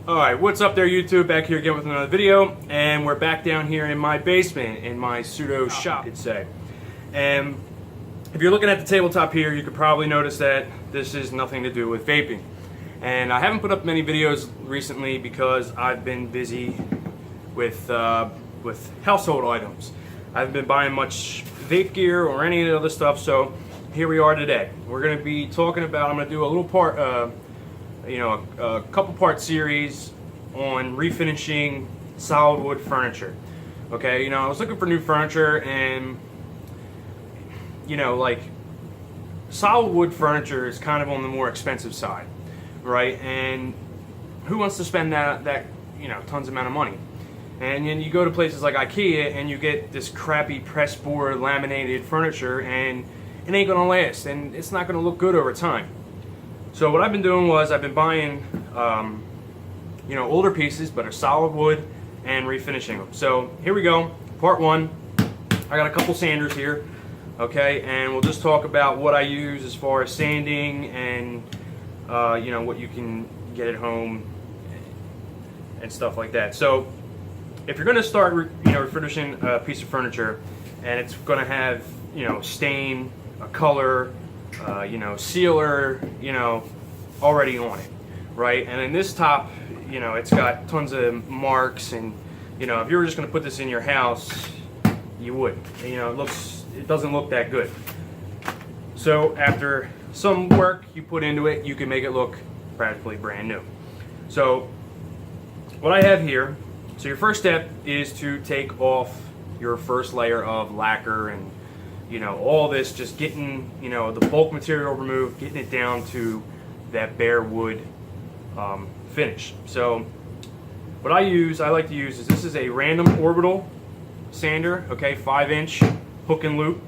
Alright, what's up there YouTube? Back here again with another video, and we're back down here in my basement, in my pseudo shop, you could say. And if you're looking at the tabletop here, you could probably notice that this is nothing to do with vaping. And I haven't put up many videos recently because I've been busy with household items. I haven't been buying much vape gear or any of the other stuff, so here we are today. We're going to be talking about, I'm going to do a little part, a couple part series on refinishing solid wood furniture. Okay, I was looking for new furniture, and like solid wood furniture is kind of on the more expensive side, right? And who wants to spend that tons amount of money? And then you go to places like IKEA and you get this crappy pressboard laminated furniture, and it ain't gonna last, and it's not gonna look good over time. So what I've been doing was I've been buying, older pieces, but are solid wood, and refinishing them. So here we go, part one. I got a couple sanders here, okay, and we'll just talk about what I use as far as sanding and what you can get at home and stuff like that. So if you're going to start, refinishing a piece of furniture, and it's going to have, stain, a color, sealer, already on it, right? And in this top, it's got tons of marks, and if you were just going to put this in your house, you would. It doesn't look that good. So after some work you put into it, you can make it look practically brand new. So what I have here, so your first step is to take off your first layer of lacquer and all this, just getting the bulk material removed, getting it down to that bare wood finish. So what I like to use is, this is a Random Orbital sander, okay, 5-inch hook and loop.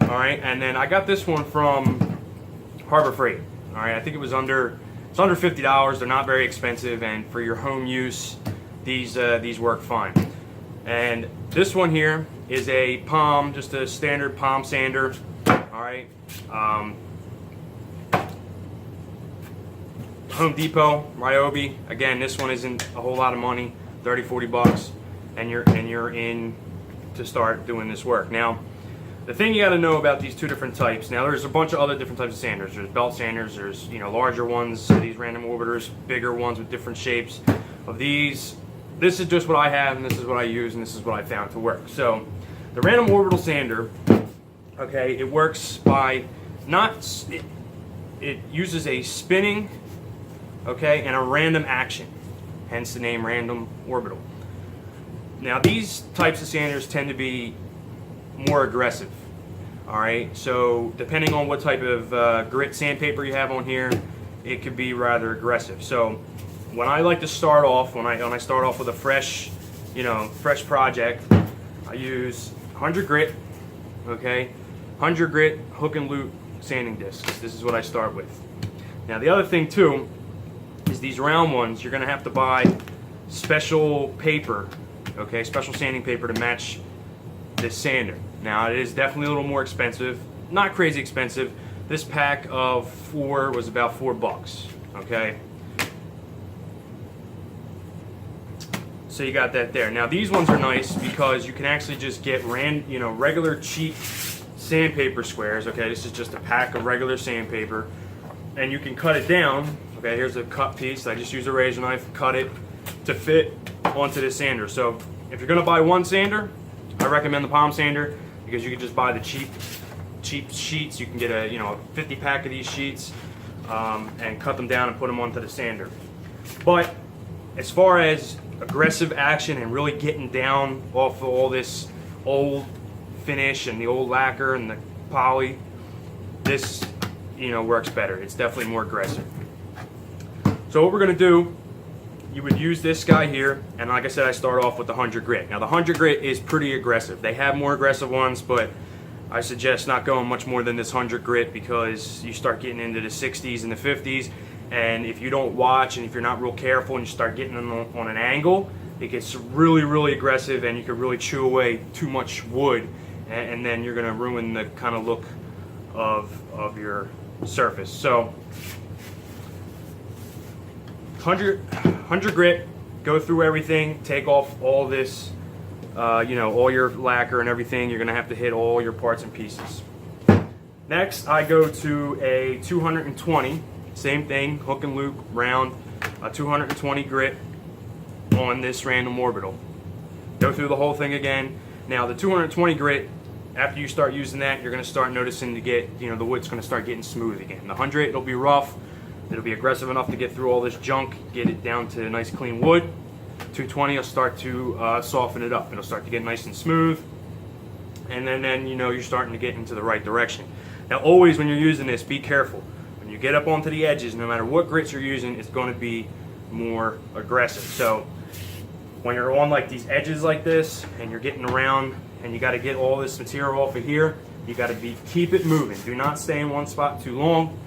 All right, and then I got this one from Harbor Freight. All right, I think it's under $50. They're not very expensive, and for your home use, these work fine. And this one here is a palm, just a standard palm sander. All right, Home Depot, Ryobi. Again, this one isn't a whole lot of money, 30-40 bucks, and you're in to start doing this work. Now, the thing you got to know about these two different types. Now, there's a bunch of other different types of sanders. There's belt sanders. There's larger ones. These Random Orbiters, bigger ones with different shapes of these. This is just what I have, and this is what I use, and this is what I found to work. So the Random Orbital sander, okay, it works by it uses a spinning, okay, and a random action, hence the name Random Orbital. Now, these types of sanders tend to be more aggressive. All right, so depending on what type of grit sandpaper you have on here, it could be rather aggressive. So when I like to start off, when I start off with a fresh project, I use 100 grit, okay, 100 grit hook and loop sanding discs. This is what I start with. Now, the other thing too is these round ones, you're going to have to buy special paper, okay, special sanding paper to match this sander. Now, it is definitely a little more expensive, not crazy expensive. This pack of 4 was about $4, okay. So you got that there. Now, these ones are nice because you can actually just get regular cheap sandpaper squares. Okay, this is just a pack of regular sandpaper, and you can cut it down. Okay, here's a cut piece. I just use a razor knife, cut it to fit onto this sander. So if you're gonna buy one sander, I recommend the palm sander, because you can just buy the cheap sheets. You can get a 50 pack of these sheets and cut them down and put them onto the sander. But as far as aggressive action and really getting down off of all this old finish and the old lacquer and the poly, this works better. It's definitely more aggressive. So what we're going to do, you would use this guy here, and like I said, I start off with the 100 grit. Now, the 100 grit is pretty aggressive. They have more aggressive ones, but I suggest not going much more than this 100 grit, because you start getting into the 60s and the 50s, and if you don't watch and if you're not real careful and you start getting on an angle, it gets really, really aggressive, and you can really chew away too much wood, and then you're going to ruin the kind of look of your surface. So 100 100 grit, go through everything, take off all this, all your lacquer and everything. You're gonna have to hit all your parts and pieces. Next, I go to a 220, same thing, hook and loop, round, a 220 grit on this random orbital. Go through the whole thing again. Now the 220 grit, after you start using that, you're going to start noticing to get, the wood's going to start getting smooth again. The 100, it'll be rough. It'll be aggressive enough to get through all this junk, get it down to nice clean wood. 220 will start to soften it up. It'll start to get nice and smooth. And then you're starting to get into the right direction. Now always when you're using this, be careful. When you get up onto the edges, no matter what grits you're using, it's going to be more aggressive. So when you're on like these edges like this and you're getting around and you got to get all this material off of here, you got to keep it moving. Do not stay in one spot too long,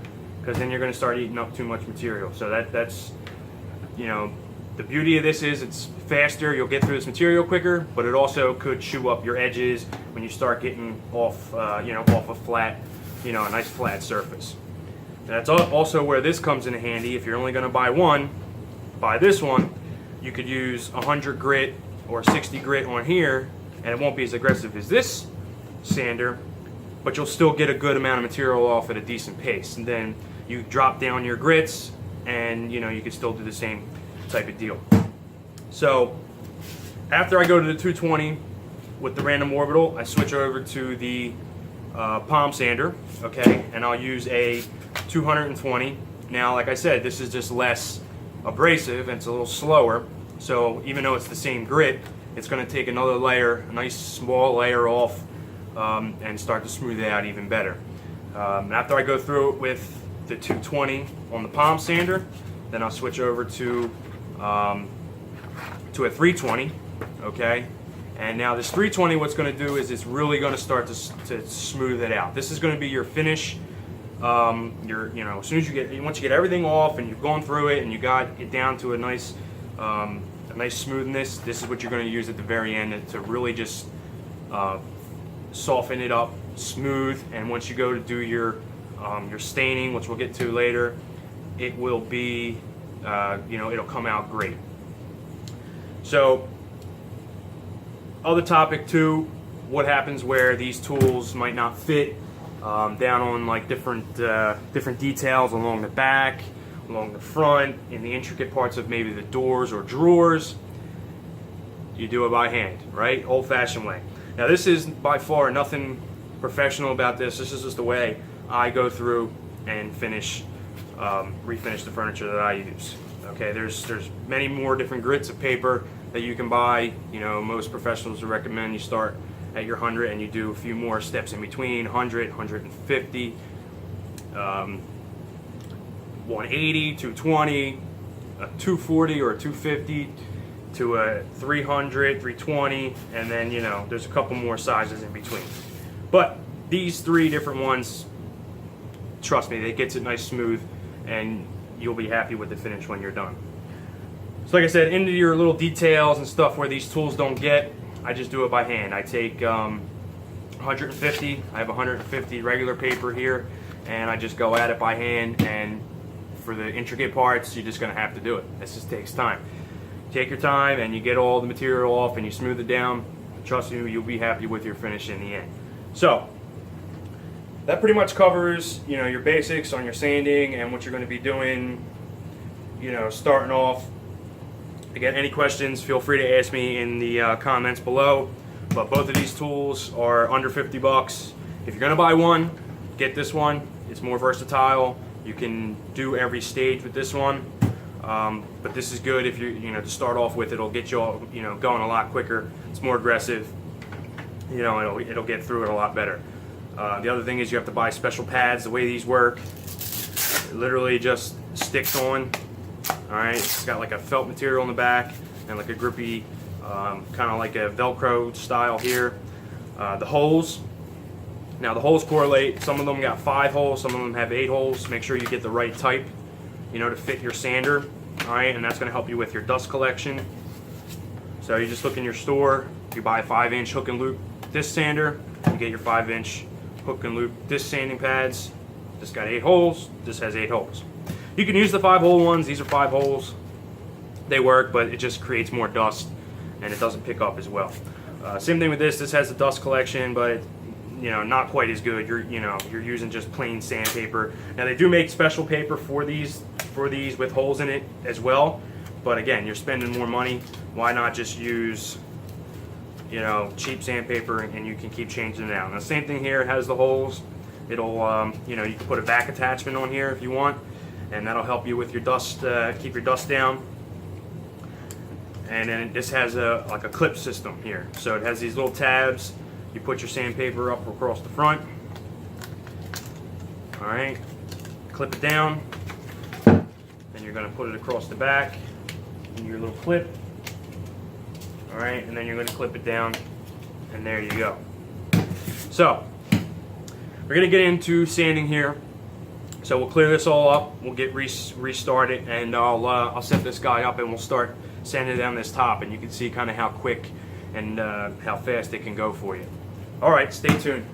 because then you're going to start eating up too much material. So that's the beauty of this is it's faster. You'll get through this material quicker, but it also could chew up your edges when you start getting off off a flat, a nice flat surface. And that's also where this comes in handy. If you're only going to buy one, buy this one. You could use 100 grit or 60 grit on here, and it won't be as aggressive as this sander, but you'll still get a good amount of material off at a decent pace. And then you drop down your grits, and you can still do the same type of deal. So after I go to the 220 with the random orbital, I switch over to the palm sander, okay, and I'll use a 220. Now, like I said, this is just less abrasive and it's a little slower, so even though it's the same grit, it's going to take another layer, a nice small layer off, and start to smooth it out even better. After I go through it with the 220 on the palm sander, then I'll switch over to a 320, okay? And now this 320, what's going to do is it's really going to start to smooth it out. This is going to be your finish. As soon as once you get everything off and you've gone through it and you got it down to a nice smoothness, this is what you're going to use at the very end to really just soften it up, smooth. And once you go to do your staining, which we'll get to later, it will be, it'll come out great. So, other topic too, what happens where these tools might not fit down on like different details along the back, along the front, in the intricate parts of maybe the doors or drawers. You do it by hand, right? Old-fashioned way. Now this is by far nothing professional about this. This is just the way I go through and refinish the furniture that I use. Okay, there's many more different grits of paper that you can buy. Most professionals would recommend you start at your 100 and you do a few more steps in between, 100, 150, 180, 220, a 240 or a 250 to a 300, 320, and then there's a couple more sizes in between. But these three different ones, trust me, they gets it nice smooth, and you'll be happy with the finish when you're done. So like I said, into your little details and stuff where these tools don't get, I just do it by hand. I take 150, I have 150 regular paper here, and I just go at it by hand, and for the intricate parts, you're just gonna have to do it. This just takes time. Take your time and you get all the material off and you smooth it down. Trust me, you'll be happy with your finish in the end. So, that pretty much covers, your basics on your sanding and what you're going to be doing, starting off. Again, any questions, feel free to ask me in the comments below. But both of these tools are under 50 bucks. If you're going to buy one, get this one. It's more versatile. You can do every stage with this one. But this is good if you to start off with. It'll get you all, going a lot quicker. It's more aggressive. It'll get through it a lot better. The other thing is you have to buy special pads. The way these work, it literally just sticks on. All right, it's got like a felt material in the back and like a grippy, kind of like a Velcro style here. The holes. Now the holes correlate. Some of them got 5 holes. Some of them have 8 holes. Make sure you get the right type, to fit your sander. All right, and that's going to help you with your dust collection. So you just look in your store. You buy a 5-inch hook and loop disc sander. You get your 5-inch hook and loop disc sanding pads. This got 8 holes. This has 8 holes. You can use the 5-hole ones. These are 5 holes. they work, but it just creates more dust and it doesn't pick up as well. Same thing with this. This has a dust collection, but not quite as good. You're using just plain sandpaper. Now they do make special paper for these with holes in it as well. But again, you're spending more money. Why not just use cheap sandpaper, and you can keep changing it out. Now same thing here. It has the holes. It'll you can put a back attachment on here if you want, and that'll help you with your dust, keep your dust down. And then this has like a clip system here. So it has these little tabs. You put your sandpaper up across the front. All right, clip it down. Then you're going to put it across the back in your little clip. All right, and then you're going to clip it down, and there you go. So we're going to get into sanding here. So we'll clear this all up. We'll get restarted, and I'll set this guy up, and we'll start sanding down this top, and you can see kind of how quick and how fast it can go for you. All right, stay tuned.